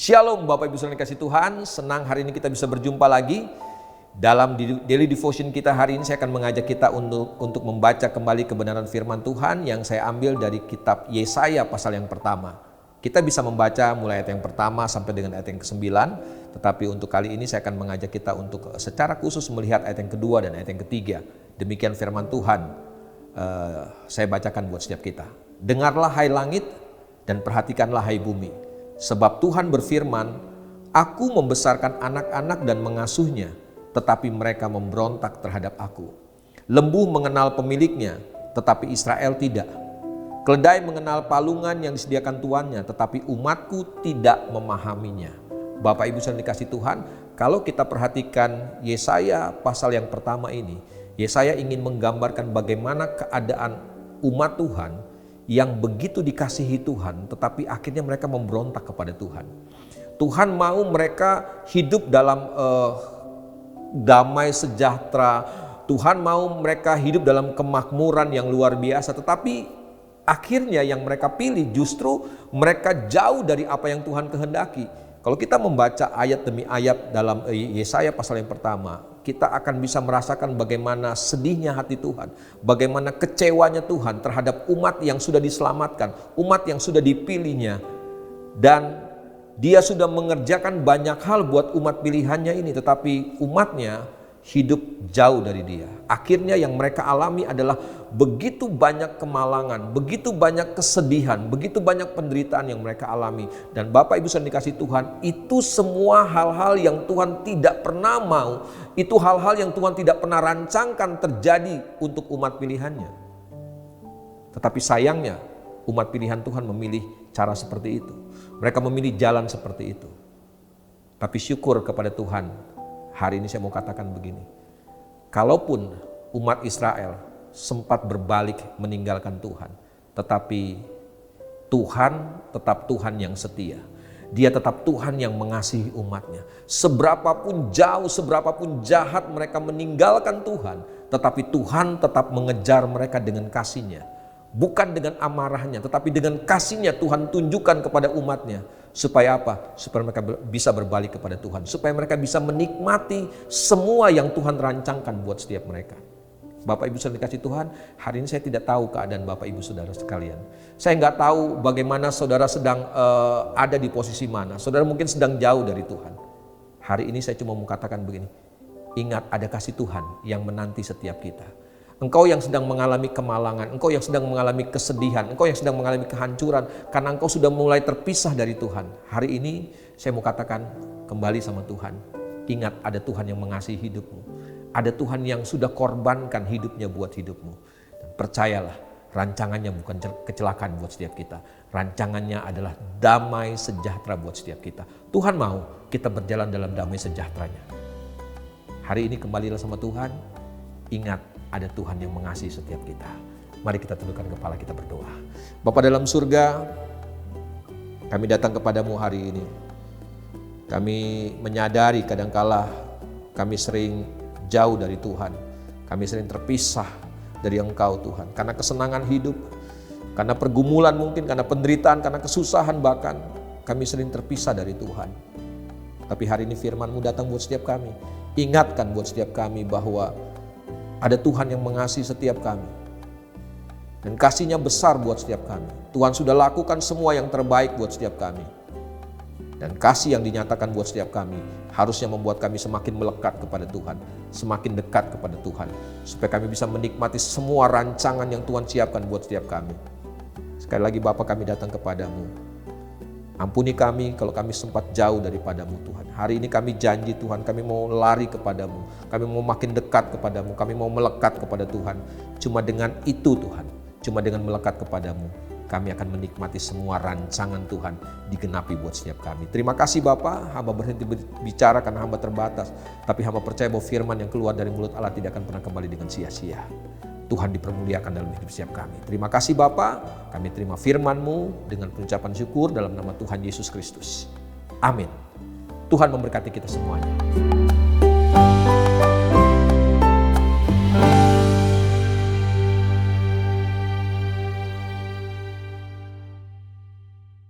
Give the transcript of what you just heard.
Shalom Bapak Ibu Saudara yang kasih Tuhan, senang hari ini kita bisa berjumpa lagi. Dalam daily devotion kita hari ini saya akan mengajak kita untuk membaca kembali kebenaran firman Tuhan yang saya ambil dari kitab Yesaya pasal yang pertama. Kita bisa membaca mulai ayat yang pertama sampai dengan ayat yang ke-9, tetapi untuk kali ini saya akan mengajak kita untuk secara khusus melihat ayat yang kedua dan ayat yang ketiga. Demikian firman Tuhan, saya bacakan buat setiap kita. Dengarlah hai langit dan perhatikanlah hai bumi. Sebab Tuhan berfirman, aku membesarkan anak-anak dan mengasuhnya, tetapi mereka memberontak terhadap aku. Lembu mengenal pemiliknya, tetapi Israel tidak. Keledai mengenal palungan yang disediakan tuannya, tetapi umatku tidak memahaminya. Bapak Ibu yang dikasih Tuhan, kalau kita perhatikan Yesaya pasal yang pertama ini, Yesaya ingin menggambarkan bagaimana keadaan umat Tuhan yang begitu dikasihi Tuhan, tetapi akhirnya mereka memberontak kepada Tuhan. Tuhan mau mereka hidup dalam damai sejahtera. Tuhan mau mereka hidup dalam kemakmuran yang luar biasa, tetapi akhirnya yang mereka pilih justru mereka jauh dari apa yang Tuhan kehendaki. Kalau kita membaca ayat demi ayat dalam Yesaya pasal yang pertama, kita akan bisa merasakan bagaimana sedihnya hati Tuhan, bagaimana kecewanya Tuhan terhadap umat yang sudah diselamatkan, umat yang sudah dipilihnya, dan dia sudah mengerjakan banyak hal buat umat pilihannya ini, tetapi umatnya hidup jauh dari dia. Akhirnya yang mereka alami adalah begitu banyak kemalangan, begitu banyak kesedihan, begitu banyak penderitaan yang mereka alami. Dan Bapak Ibu yang dikasih Tuhan, itu semua hal-hal yang Tuhan tidak pernah mau, itu hal-hal yang Tuhan tidak pernah rancangkan terjadi untuk umat pilihannya. Tetapi sayangnya umat pilihan Tuhan memilih cara seperti itu. Mereka memilih jalan seperti itu. Tapi syukur kepada Tuhan, hari ini saya mau katakan begini. Kalaupun umat Israel sempat berbalik meninggalkan Tuhan, tetapi Tuhan tetap Tuhan yang setia. Dia tetap Tuhan yang mengasihi umatnya. Seberapapun jauh, seberapapun jahat mereka meninggalkan Tuhan, tetapi Tuhan tetap mengejar mereka dengan kasih-Nya. Bukan dengan amarahnya, tetapi dengan kasih-Nya Tuhan tunjukkan kepada umatnya. Supaya apa? Supaya mereka bisa berbalik kepada Tuhan. Supaya mereka bisa menikmati semua yang Tuhan rancangkan buat setiap mereka. Bapak Ibu saudara dikasih Tuhan, hari ini saya tidak tahu keadaan Bapak Ibu saudara sekalian. Saya nggak tahu bagaimana saudara sedang ada di posisi mana. Saudara mungkin sedang jauh dari Tuhan. Hari ini saya cuma mau katakan begini. Ingat, ada kasih Tuhan yang menanti setiap kita. Engkau yang sedang mengalami kemalangan, engkau yang sedang mengalami kesedihan, engkau yang sedang mengalami kehancuran karena engkau sudah mulai terpisah dari Tuhan. Hari ini saya mau katakan, kembali sama Tuhan. Ingat, ada Tuhan yang mengasihi hidupmu. Ada Tuhan yang sudah korbankan hidupnya buat hidupmu. Dan percayalah, rancangannya bukan kecelakaan buat setiap kita. Rancangannya adalah damai sejahtera buat setiap kita. Tuhan mau kita berjalan dalam damai sejahteranya. Hari ini kembalilah sama Tuhan. Ingat, ada Tuhan yang mengasihi setiap kita. Mari kita tundukkan kepala, kita berdoa. Bapa dalam surga, kami datang kepadamu hari ini. Kami menyadari kadangkala kami sering jauh dari Tuhan. Kami sering terpisah dari Engkau Tuhan. Karena kesenangan hidup, karena pergumulan mungkin, karena penderitaan, karena kesusahan bahkan. Kami sering terpisah dari Tuhan. Tapi hari ini firman-Mu datang buat setiap kami. Ingatkan buat setiap kami bahwa ada Tuhan yang mengasihi setiap kami. Dan kasih-Nya besar buat setiap kami. Tuhan sudah lakukan semua yang terbaik buat setiap kami. Dan kasih yang dinyatakan buat setiap kami harusnya membuat kami semakin melekat kepada Tuhan. Semakin dekat kepada Tuhan. Supaya kami bisa menikmati semua rancangan yang Tuhan siapkan buat setiap kami. Sekali lagi Bapa, kami datang kepadamu. Ampuni kami kalau kami sempat jauh daripada-Mu Tuhan. Hari ini kami janji Tuhan, kami mau lari kepadamu. Kami mau makin dekat kepadamu, kami mau melekat kepada Tuhan. Cuma dengan itu Tuhan, cuma dengan melekat kepadamu, kami akan menikmati semua rancangan Tuhan digenapi buat setiap kami. Terima kasih Bapa, hamba berhenti bicara karena hamba terbatas. Tapi hamba percaya bahwa firman yang keluar dari mulut Allah tidak akan pernah kembali dengan sia-sia. Tuhan dipermuliakan dalam hidup setiap kami. Terima kasih Bapa, kami terima firman-Mu dengan pengucapan syukur dalam nama Tuhan Yesus Kristus. Amin. Tuhan memberkati kita semuanya.